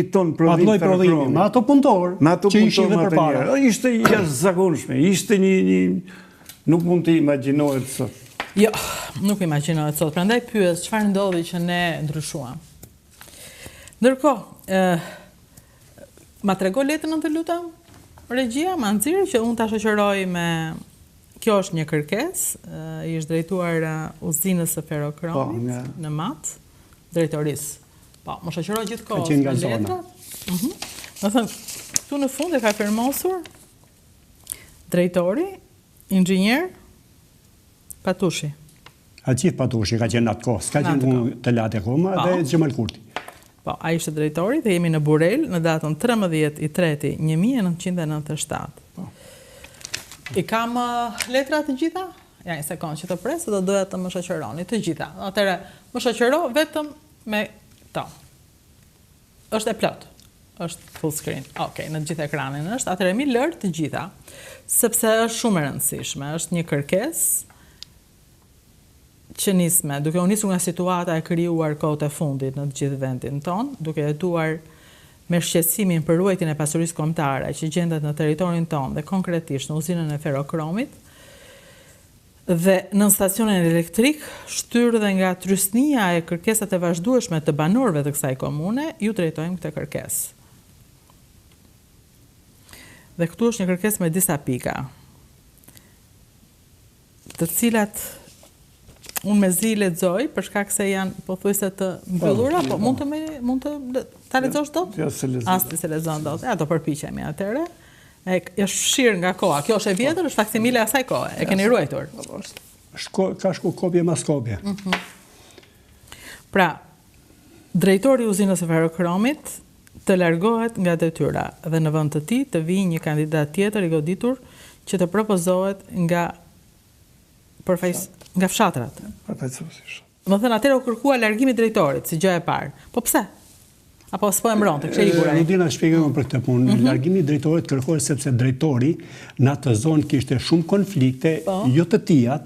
Atë lloj prodhimi, me ato punëtor që ishin dhe përpara. Ishte jashtëzakonshme, ishte një nuk mund të imagjinohet sot. Jo, nuk imagjinohet sot. Prandaj pyes, çfarë ndodhi që ne ndryshuam? Ndërkohë, ma trego letrën të lutem, regjia, ma nxirë që unë ta shoqëroj me kjo është një kërkesë, ishtë drejtuar uzinës së ferrokromit në Mat, drejtorisë. Po, më shoqëroj gjithkohës me letrat. Më thënë, këtu në fund e ka firmosur drejtori, inxhinier Patushi. Aqif Patushi ka qenë atë kohë, s'ka qenë unë të latë e koma dhe Gjemal Kurti. Po, a ishte drejtori dhe jemi në Burel në datën 13/3/1997. I kam letrat të gjitha? Ja, një sekundë që të presë, do doja të më shoqëroni të gjitha. Atëre, më shoqëro vetëm me to. Është e plot. Është full screen. Okej, në gjithë ekranin është. Atëre mi lër të gjitha, sepse është shumë e rëndësishme. Është një kërkesë që nisme, duke u nisur nga situata e krijuar kohët e fundit në të gjithë vendin ton, duke jetuar me shqetësimin për ruajtjen e pasurisë kombëtare që gjendet në territorin ton dhe konkretisht në uzinën e ferrokromit dhe në stacionin elektrik, shtyrë dhe nga trysnia e kërkesat e vazhdueshme të banorëve të kësaj komune, ju drejtojmë këtë kërkesë. Dhe këtu është një kërkesë me disa pika, të cilat unë me zi lexoj për shkak se janë pothuajse të mbyllura, po mund të ta lexosh dot? Jo, se lexoj. As ti se lexon dot. Ja, do përpiqemi atëre. Është fshirë nga koha. Kjo është e vjetër, është faksimile asaj kohe. E keni ruajtur. Ka shku kopje mas kopje. Pra, drejtori i uzinës së ferrokromit të largohet nga detyra dhe në vend të tij të vijë një kandidat tjetër i goditur që të propozohet nga fshatrat. Më thënë, atëherë u kërkua largimi drejtorit, si gjë e parë. Po pse? Apo s'po e mbronte, kështu i buraj. Dina shpjegojmë për këtë punë. Largimi drejtorit kërkohet sepse drejtori në atë zonë kishte shumë konflikte, jo të tijat,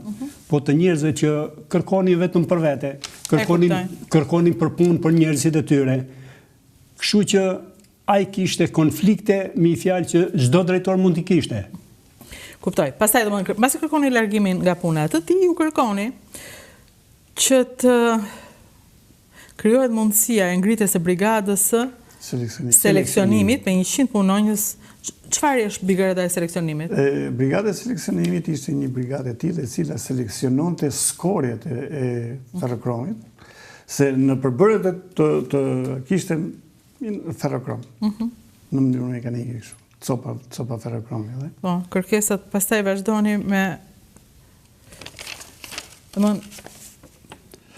po të njerëzve që kërkonin vetëm për vete, kërkonin për punë për njerëzit e tyre. Kështu që ai kishte konflikte, me i fjalë që çdo drejtor mund t'i kishte. Kuptoj. Pastaj domethënë, pasi kërkoni largimin nga puna të tij, ju kërkoni që të krijohet mundësia e ngritjes së brigadës së seleksionimit me 100 punonjës. Çfarë është brigada e seleksionimit? Brigada e seleksionimit ishte një brigadë e tillë e cila seleksiononte skorjet e ferrokromit, se në përbërjet të kishte ferrokrom. Në mënyrë mekanike kështu. Copa ferrokromi. Po, kërkesat pastaj vazhdoni me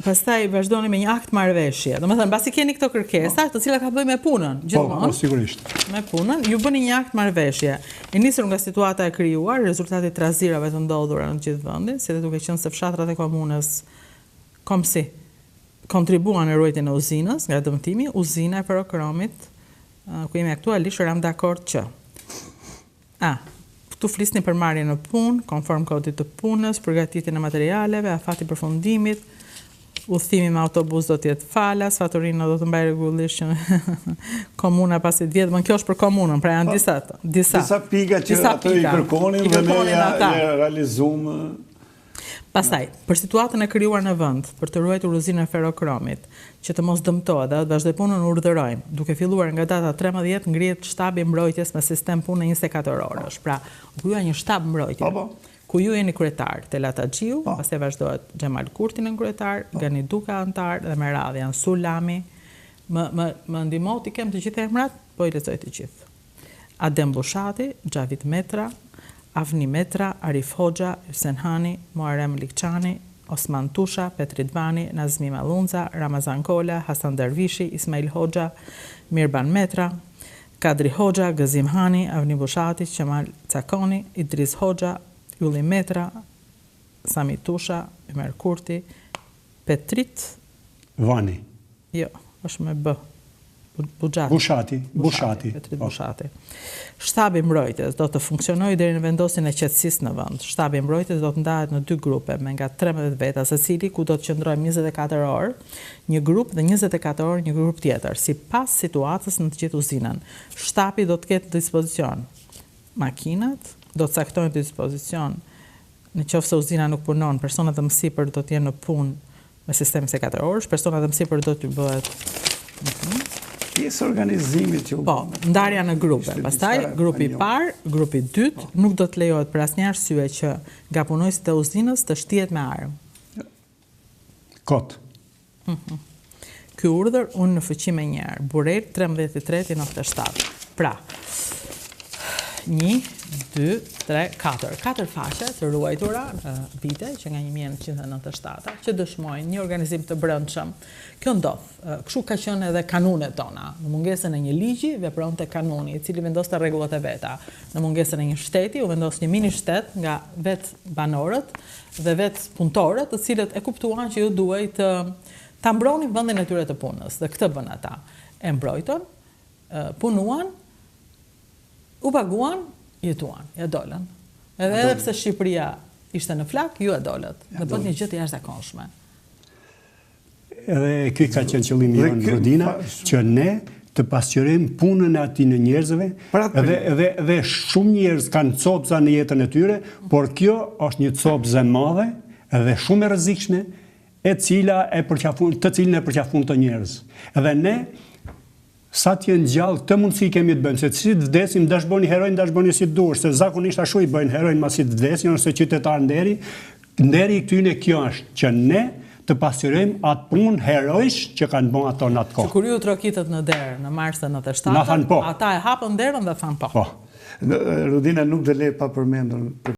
pastaj vazhdoni me një akt marrëveshje. Domethënë, mbasi keni këto kërkesa, të cilat ka bëjë me punën, gjithmonë. Po, sigurisht. Me punën, ju bëni një akt marrëveshje. I nisur nga situata e krijuar, rezultati i trazirave të ndodhura në gjithë vendin, si dhe duke qenë se fshatrat e komunës komsi kontribuan në ruajtjen e uzinës nga dëmtimi, uzina e ferrokromit, ku jemi aktualisht jam dakord që këtu flisni për marrjen në punë, konform kodit të punës, përgatitjen e materialeve, afati i përfundimit, udhëtimi me autobus do të jetë falas, faturina do të mbajë rregullisht që komuna pasi të vjetë, kjo është për komunën, pra janë disa pika që ato i kërkonin dhe ne ja realizuam. Pastaj, për situatën e krijuar në vend, për të ruajtur uzinën e ferrokromit, që të mos dëmtohet dhe të vazhdoj punën, urdhërojmë, duke filluar nga data 13 ngrihet shtabi mbrojtjes me sistem pune 24 orësh. Pra, u krija një shtab mbrojtje. Ku ju jeni kryetar, Telat Axhiu, pastaj vazhdohet Gjemal Kurti në kryetar, Gani Duka antar dhe me radhë janë Sulami. Më ndihmo ti kem të gjithë emrat, po i lexoj të gjithë. Adem Bushati, Xhavit Metra, Avni Metra, Arif Hoxha, Hüsen Hani, Muharrem Likçani, Osman Tusha, Petri Dvani, Nazmi Mallunza, Ramazan Kola, Hasan Dervishi, Ismail Hoxha, Mirban Metra, Kadri Hoxha, Gëzim Hani, Avni Bushati, Qemal Cakoni, Idris Hoxha, Ylli Metra, Sami Tusha, Ymer Kurti, Petrit Vani. Jo, është me B. Bushati. Shtabi mbrojtjes do të funksionojë deri në vendosjen e qetësisë në vend. Shtabi mbrojtjes do të ndahet në 2 grupe me nga 13 veta, secili ku do të qëndrojnë 24 orë një grup dhe 24 orë një grup tjetër, sipas situatës në të gjithë uzinën. Shtabi do të ketë në dispozicion makinat, do të caktojnë në dispozicion në qoftë se uzina nuk punon, personat e mësipër do të jenë në punë me sistem 24 orësh, personat e mësipër do të bëhet pjesë organizimit që po, ndarja në grupe. Pastaj grupi i parë, grupi i dytë nuk do të lejohet për asnjë arsye që nga punojësit e uzinës të shtihet me armë. Kot. Ky urdhër unë në fuqi me njëherë, Buret 13/3/97. Pra, 1, 2, 3, 4 faqe të ruajtura në vite që nga 1997 që dëshmojnë një organizim të brendshëm. Kjo ndodh. Kështu ka qenë edhe kanunet tona. Në mungesën e një ligji vepronte kanuni, i cili vendoste rregullat e veta. Në mungesën e një shteti u vendos një mini shtet nga vetë banorët dhe vetë punëtorët, të cilët e kuptuan që ju duhej ta mbronin vendin e tyre të punës. Dhe këtë bën ata. E mbrojtën, punuan, u paguan, jetuan, ja dolën. Edhe pse Shqipëria ishte në flak, ju e dolët. Dhe bët një gjë të jashtëzakonshme. Edhe ky ka qenë qëllimi jonë, Rodina, që ne të pasqyrojmë punën e atij në njerëzve, edhe shumë njerëz kanë copza në jetën e tyre, por kjo është një copzë e madhe edhe shumë e rrezikshme, të cilën e përqafon të njerëz. Edhe ne sa t'jenë gjallë, këtë mundësi kemi të bëjmë, se si të vdesim, dash bëni herojnë, dash bëni si të duhur, se zakonisht ashtu i bëjnë herojnë masi të vdesin, ose qytetar nderi i këtyne kjo është, që ne të pasqyrojmë atë punë herojsh që kanë bën ato në atë kohë. Që kur ju trokitët në derë në mars të 97, na thanë po. Ata e hapën derën dhe thanë po. Rodina nuk do le pa përmendur